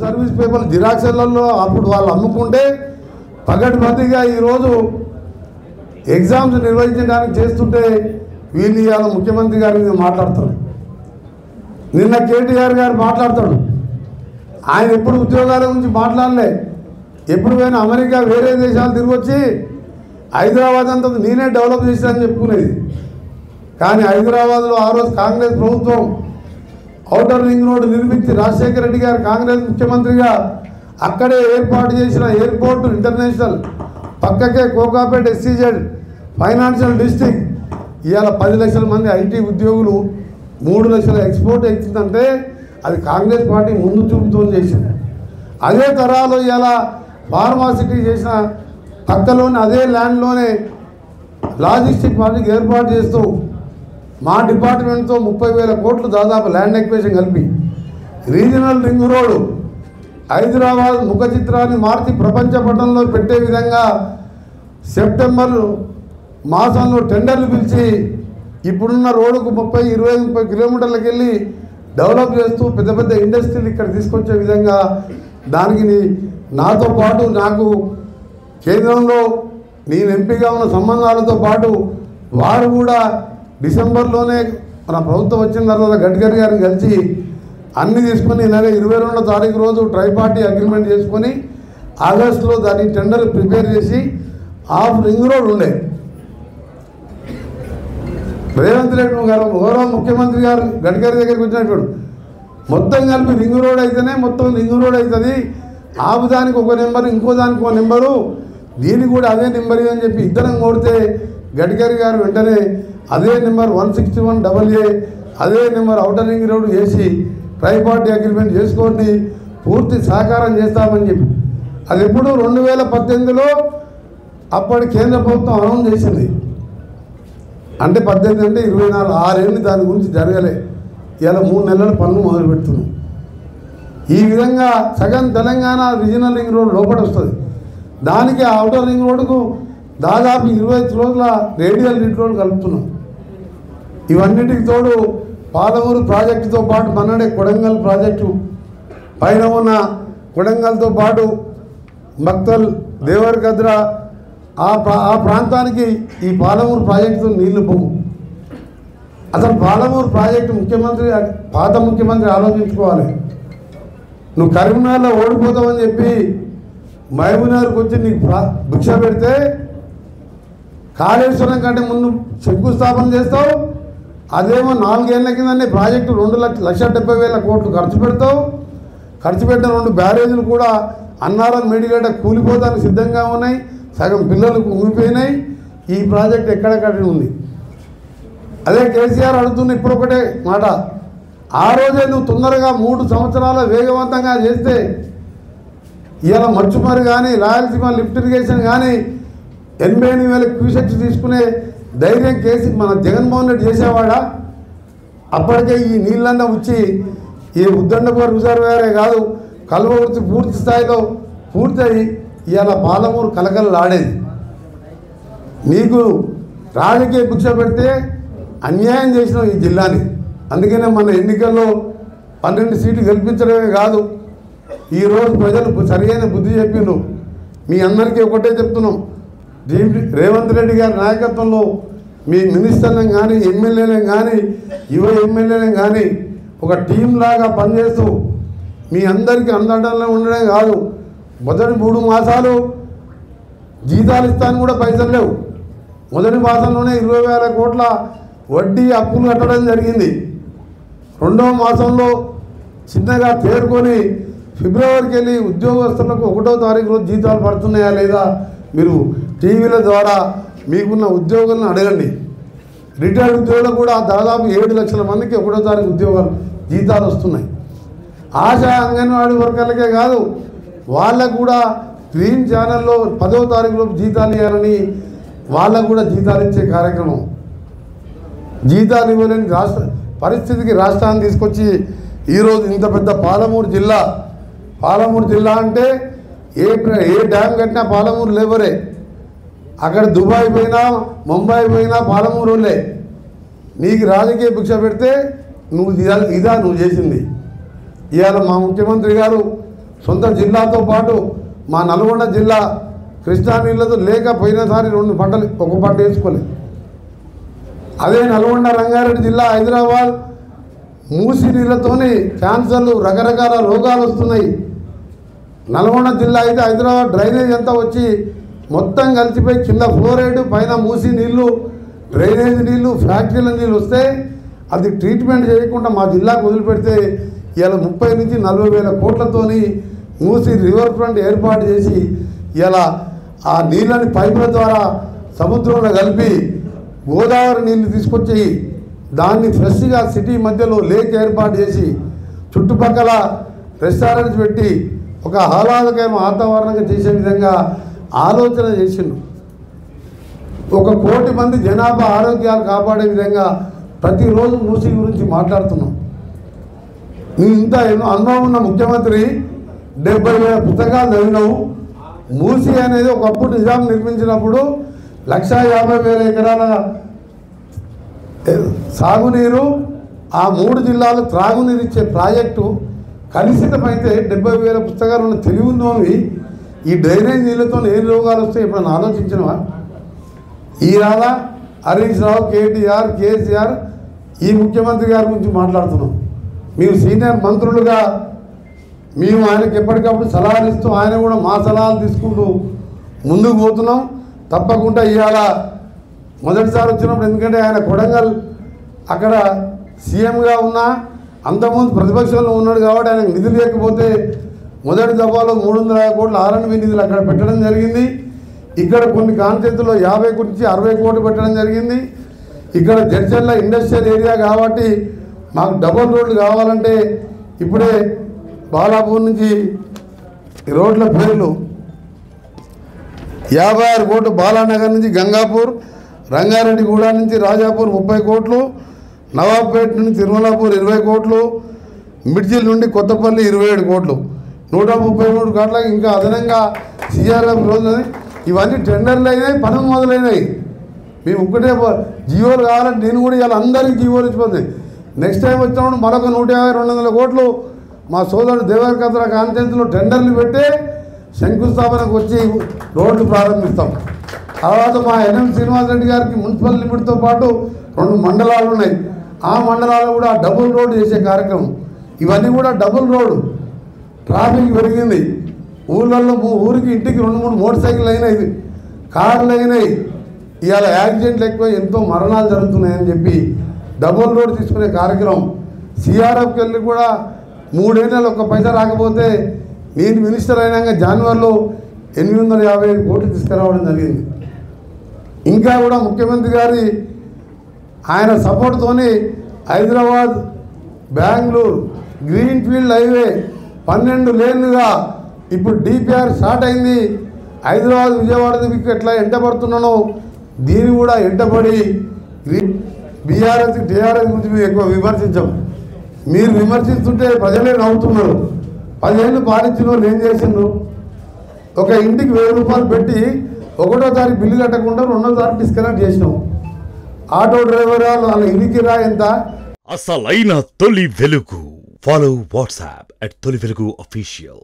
Service పేపర్లు జిరాక్స్లలో అప్పుడు వాళ్ళు అమ్ముకుంటే పగటిబందీగా ఈరోజు ఎగ్జామ్స్ నిర్వహించడానికి చేస్తుంటే వీళ్ళు ఇవాళ ముఖ్యమంత్రి గారి మీద మాట్లాడతారు. నిన్న కేటీఆర్ గారు మాట్లాడతాడు. ఆయన ఎప్పుడు ఉద్యోగాల గురించి మాట్లాడలే. ఎప్పుడు పోయినా అమెరికా వేరే దేశాలు తిరిగి వచ్చి హైదరాబాద్ అంతా నేనే డెవలప్ చేశానని చెప్పుకునేది. కానీ హైదరాబాద్లో ఆ రోజు కాంగ్రెస్ ప్రభుత్వం ఔటర్ రింగ్ రోడ్డు నిర్మించి రాజశేఖర రెడ్డి గారు కాంగ్రెస్ ముఖ్యమంత్రిగా అక్కడే ఏర్పాటు చేసిన ఎయిర్పోర్టు ఇంటర్నేషనల్, పక్కకే కోకాపేట SEZ ఫైనాన్షియల్ డిస్ట్రిక్ట్, ఇవాళ 10 లక్షల మంది IT ఉద్యోగులు, 3 లక్షల ఎక్స్పోర్ట్ అవుతుందంటే అది కాంగ్రెస్ పార్టీ ముందు చూపుతో చేసింది. అదే తరాలో ఇవాళ ఫార్మాసిటీ చేసిన పక్కలోని అదే ల్యాండ్లోనే లాజిస్టిక్ పార్టీకి ఏర్పాటు చేస్తూ మా డిపార్ట్మెంట్తో 30,000 కోట్లు దాదాపు ల్యాండ్ ఎక్విజిషన్ కలిపి రీజనల్ రింగ్ రోడ్డు హైదరాబాద్ ముఖ చిత్రాన్ని మార్చి ప్రపంచ పటంలో పెట్టే విధంగా సెప్టెంబర్ మాసంలో టెండర్లు పిలిచి ఇప్పుడున్న రోడ్డుకు 30 కిలోమీటర్లకు వెళ్ళి డెవలప్ చేస్తూ పెద్ద పెద్ద ఇండస్ట్రీలు ఇక్కడ తీసుకొచ్చే విధంగా దానికి నాతో పాటు నాకు కేంద్రంలో నేను ఎంపీగా ఉన్న సంబంధాలతో పాటు వారు కూడా డిసెంబర్లోనే మన ప్రభుత్వం వచ్చిన తర్వాత గడ్కరీ గారిని కలిసి అన్నీ తీసుకొని నెల 22వ తారీఖు రోజు ట్రైపార్టీ అగ్రిమెంట్ చేసుకొని ఆగస్టులో దాని టెండర్ ప్రిపేర్ చేసి హాఫ్ రింగ్ రోడ్ ఉండే రేవంత్ రెడ్డి గారు గౌరవ ముఖ్యమంత్రి గారు గడ్కరీ దగ్గరికి వచ్చినప్పుడు మొత్తం కలిపి రింగ్ రోడ్ అయితేనే మొత్తం రింగ్ రోడ్ అవుతుంది, ఆపు దానికి ఒక నెంబరు ఇంకో దానికి ఒక నెంబరు, దీనికి కూడా అదే నెంబర్ అని చెప్పి ఇద్దరం కొడితే గడ్కరీ గారు వెంటనే అదే నెంబర్ 161AA అదే నెంబర్ ఔటర్ రింగ్ రోడ్ చేసి ట్రైపార్టీ అగ్రిమెంట్ చేసుకోండి, పూర్తి సహకారం చేస్తామని చెప్పి అది ఎప్పుడు 2018లో అప్పటి కేంద్ర ప్రభుత్వం అనౌన్స్ చేసింది. అంటే 18 అంటే 24 6 ఏళ్ళు దాని గురించి జరగలే. ఇలా 3 నెలల పనులు మొదలు పెడుతున్నాం. ఈ విధంగా సగం తెలంగాణ రీజనల్ రింగ్ రోడ్ లోపల వస్తుంది. దానికి ఔటర్ రింగ్ రోడ్డుకు దాదాపు 25 రోజుల రేడియల్ రింగ్ రోడ్ కలుపుతున్నాం. ఇవన్నిటికి తోడు పాలమూరు ప్రాజెక్టుతో పాటు మనడే కొడంగల్ ప్రాజెక్టు పైన ఉన్న కొడంగల్తో పాటు మక్తల్ దేవరగద్ర ఆ ప్రాంతానికి ఈ పాలమూరు ప్రాజెక్టుతో నీళ్లు పోవు. అసలు పాలమూరు ప్రాజెక్టు ముఖ్యమంత్రి పాత ముఖ్యమంత్రి ఆలోచించుకోవాలి. నువ్వు కరీంనగర్లో ఓడిపోతావని చెప్పి మహబూబ్నగర్కి వచ్చి నీకు భిక్ష పెడితే కాళేశ్వరం కంటే ముందు శంకుస్థాపన చేస్తావు, అదేమో 4 ఏళ్ల కిందనే ప్రాజెక్టు 2,70,000 కోట్లు ఖర్చు పెడతావు. ఖర్చు పెట్టిన 2 బ్యారేజీలు కూడా అన్నారం మేడిగడ్డ కూలిపోతానికి సిద్ధంగా ఉన్నాయి, సగం పిల్లలకు ఊరిపోయినాయి. ఈ ప్రాజెక్ట్ ఎక్కడెక్కడ ఉంది. అదే కేసీఆర్ అడుగుతున్న ఇప్పుడు ఒకటే మాట, ఆ రోజే నువ్వు తొందరగా 3 సంవత్సరాల వేగవంతంగా చేస్తే ఇవాళ మచ్చుమరి కానీ రాయలసీమ లిఫ్ట్ ఇరిగేషన్ కానీ 88,000 క్యూసెక్స్ తీసుకునే ధైర్యం మన జగన్మోహన్ రెడ్డి చేసేవాడా? అప్పటికే ఈ నీళ్ళన్నా వచ్చి ఈ ఉద్దండపూర్ రిజర్వేరే కాదు కల్వకుర్తి పూర్తి స్థాయిలో పూర్తయి ఇవాళ పాలమూరు కలకలలాడేది. నీకు రాజకీయ భిక్ష పెడితే అన్యాయం చేసినావు ఈ జిల్లాని. అందుకనే మన ఎన్నికల్లో 12 సీట్లు గెలిపించడమే కాదు, ఈరోజు ప్రజలు సరైన బుద్ధి చెప్పిండ్రు. మీ అందరికీ ఒకటే చెప్తున్నాం, రేవంత్ రెడ్డి గారి నాయకత్వంలో మీ మినిస్టర్లను కానీ ఎమ్మెల్యేలను కానీ యువ ఎమ్మెల్యేలను కానీ ఒక టీం లాగా పనిచేస్తూ మీ అందరికీ అందంలో ఉండడం కాదు, మొదటి 3 మాసాలు జీతాలు ఇస్తాను కూడా పైసలు లేవు. మొదటి మాసంలోనే 20,000 కోట్ల వడ్డీ అప్పులు కట్టడం జరిగింది. 2వ మాసంలో చిన్నగా తేరుకొని ఫిబ్రవరికి వెళ్ళి ఉద్యోగస్తులకు 1వ తారీఖు రోజు జీతాలు పడుతున్నాయా లేదా మీరు టీవీల ద్వారా మీకున్న ఉద్యోగులను అడగండి. రిటైర్డ్ ఉద్యోగులు కూడా దాదాపు 7 లక్షల మందికి 1వ తారీఖు జీతాలు వస్తున్నాయి. ఆశా అంగన్వాడీ వర్కర్లకే కాదు, వాళ్ళకు కూడా గ్రీన్ ఛానల్లో 10వ తారీఖులో జీతాలు ఇవ్వాలని వాళ్ళకు కూడా జీతాలు ఇచ్చే కార్యక్రమం. జీతాలు ఇవ్వలేని పరిస్థితికి రాష్ట్రాన్ని తీసుకొచ్చి ఈరోజు ఇంత పెద్ద పాలమూరు జిల్లా అంటే ఏ డ్యామ్ కట్టినా పాలమూరు లేబరే. అక్కడ దుబాయ్ పోయినా ముంబై పోయినా పాలమూరు వాళ్ళే. నీకు రాజకీయ భిక్ష పెడితే నువ్వు చేసింది. ఇవాళ మా ముఖ్యమంత్రి గారు సొంత జిల్లాతో పాటు మా నల్గొండ జిల్లా కృష్ణా నీళ్ళతో లేకపోయినసారి 2 పంటలు ఒక పంట వేసుకోలేదు. అదే నల్గొండ రంగారెడ్డి జిల్లా హైదరాబాద్ మూసి నీళ్ళతోని క్యాన్సర్లు రకరకాల రోగాలు వస్తున్నాయి. నల్గొండ జిల్లా అయితే హైదరాబాద్ డ్రైనేజ్ అంతా వచ్చి మొత్తం కలిసిపోయి కింద ఫ్లోరైడ్ పైన మూసి నీళ్ళు డ్రైనేజ్ నీళ్ళు ఫ్యాక్టరీల నీళ్ళు వస్తే అది ట్రీట్మెంట్ చేయకుండా మా జిల్లాకు వదిలిపెడితే ఇలా 30 నుంచి 40 వేల కోట్లతోని మూసి రివర్ ఫ్రంట్ ఏర్పాటు చేసి ఇలా ఆ నీళ్ళని పైపుల ద్వారా సముద్రంలో కలిపి గోదావరి నీళ్ళు తీసుకొచ్చి దాన్ని ఫ్రెష్గా సిటీ మధ్యలో లేక్ ఏర్పాటు చేసి చుట్టుపక్కల రెస్టారెంట్స్ పెట్టి ఒక ఆహ్లాదకరమైన వాతావరణంగా చేసే విధంగా ఆలోచన చేసిండు. 1 కోటి మంది జనాభా ఆరోగ్యాలు కాపాడే విధంగా ప్రతిరోజు మూసి గురించి మాట్లాడుతున్నాం. ఇంత అనుభవం ఉన్న ముఖ్యమంత్రి 70,000 పుస్తకాలు చదివినావు. మూసి అనేది ఒకప్పుడు నిజాం నిర్మించినప్పుడు 150,000 ఎకరాల సాగునీరు ఆ 3 జిల్లాలు త్రాగునీరు ఇచ్చే ప్రాజెక్టు కలుషితమైతే 70,000 పుస్తకాలు ఉన్న తెలివి ఉందోవి ఈ డ్రైనేజ్ నీళ్ళతో ఏ రోగాలు వస్తాయి ఎప్పుడన్నా ఆలోచించినవా? ఈ రాదా హరీష్ రావు, కేటీఆర్, కేసీఆర్ ఈ ముఖ్యమంత్రి గారి గురించి మాట్లాడుతున్నాం. మేము సీనియర్ మంత్రులుగా మేము ఆయనకి ఎప్పటికప్పుడు సలహాలు ఇస్తూ ఆయన కూడా మా సలహాలు తీసుకుంటూ ముందుకు పోతున్నాం. తప్పకుండా ఇవాళ మొదటిసారి వచ్చినప్పుడు ఎందుకంటే ఆయన కొడంగల్ అక్కడ సీఎంగా ఉన్నా అంతకుముందు ప్రతిపక్షంలో ఉన్నాడు కాబట్టి ఆయనకు నిధులు లేకపోతే మొదటి దఫాలో 350 కోట్ల R&B నిధులు అక్కడ పెట్టడం జరిగింది. ఇక్కడ కొన్ని కాన్స్టిట్యూన్సీలో 50 కోట్ల నుంచి 60 కోట్లు పెట్టడం జరిగింది. ఇక్కడ జడ్చర్ల ఇండస్ట్రియల్ ఏరియా కాబట్టి మాకు డబుల్ రోడ్లు కావాలంటే ఇప్పుడే బాలాపూర్ నుంచి రోడ్ల పేర్లు 56 కోట్లు, బాలానగర్ నుంచి గంగాపూర్, రంగారెడ్డిగూడ నుంచి రాజాపూర్ 30 కోట్లు, నవాబ్పేట నుండి తిరుమలాపూర్ 20 కోట్లు, మిడ్జిల్ నుండి కొత్తపల్లి 27 కోట్లు, 133 కోట్ల ఇంకా అదనంగా CRF రోజులని ఇవన్నీ టెండర్లు అయినాయి, పనులు మొదలైనాయి. మేము ఒక్కటే జీవోలు కావాలంటే నేను కూడా ఇవాళ అందరికీ జీవోలు ఇచ్చిపోతుంది. నెక్స్ట్ టైం వచ్చినప్పుడు మరొక 150-200 కోట్లు మా సోదరుడు దేవరకద్ర కాన్స్టిట్యూన్సీలో టెండర్లు పెట్టి శంకుస్థాపనకు వచ్చి రోడ్లు ప్రారంభిస్తాం. తర్వాత మా NM శ్రీనివాసరెడ్డి గారికి మున్సిపల్ లిమిట్తో పాటు 2 మండలాలు ఉన్నాయి. ఆ మండలాలు కూడా డబుల్ రోడ్ చేసే కార్యక్రమం. ఇవన్నీ కూడా డబుల్ రోడ్డు. ట్రాఫిక్ పెరిగింది. ఊళ్ళల్లో ఊరికి ఇంటికి 2-3 మోటార్ సైకిల్ అయినాయి, కార్లు అయినాయి. ఇవాళ యాక్సిడెంట్లు ఎక్కువ, ఎంతో మరణాలు జరుగుతున్నాయని చెప్పి డబుల్ రోడ్ తీసుకునే కార్యక్రమం. CRFకి వెళ్ళి కూడా 3 ఏళ్ళలో 1 పైసా రాకపోతే నేను మినిస్టర్ అయినాక జనవరిలో 850 కోట్లు తీసుకురావడం జరిగింది. ఇంకా కూడా ముఖ్యమంత్రి గారి ఆయన సపోర్ట్తోని హైదరాబాద్ బెంగళూరు గ్రీన్ఫీల్డ్ హైవే 12 లేన్లుగా ఇప్పుడు DPR స్టార్ట్ అయింది. హైదరాబాద్ విజయవాడ దిక్కు ఎట్లా ఎంటబడుతున్నానో దీన్ని కూడా ఎంటబడి BRS TRS గురించి మేము ఎక్కువ విమర్శించాం. మీరు విమర్శిస్తుంటే ప్రజలే నవ్వుతున్నారు. 10 ఏళ్ళు పాలించిన వాళ్ళు ఏం చేసిండ్రు? ఒక ఇంటికి 1000 రూపాయలు పెట్టి 1వ తారీఖు బిల్లు కట్టకుండా 2వ తారీఖు డిస్కనెక్ట్ చేసినాం. ఆటో డ్రైవర్ వాళ్ళ ఇంటికి రా ఎంత అసలైన తొలి వెలుగు. ఫాలో వాట్సాప్ @తొలి వెలుగు official.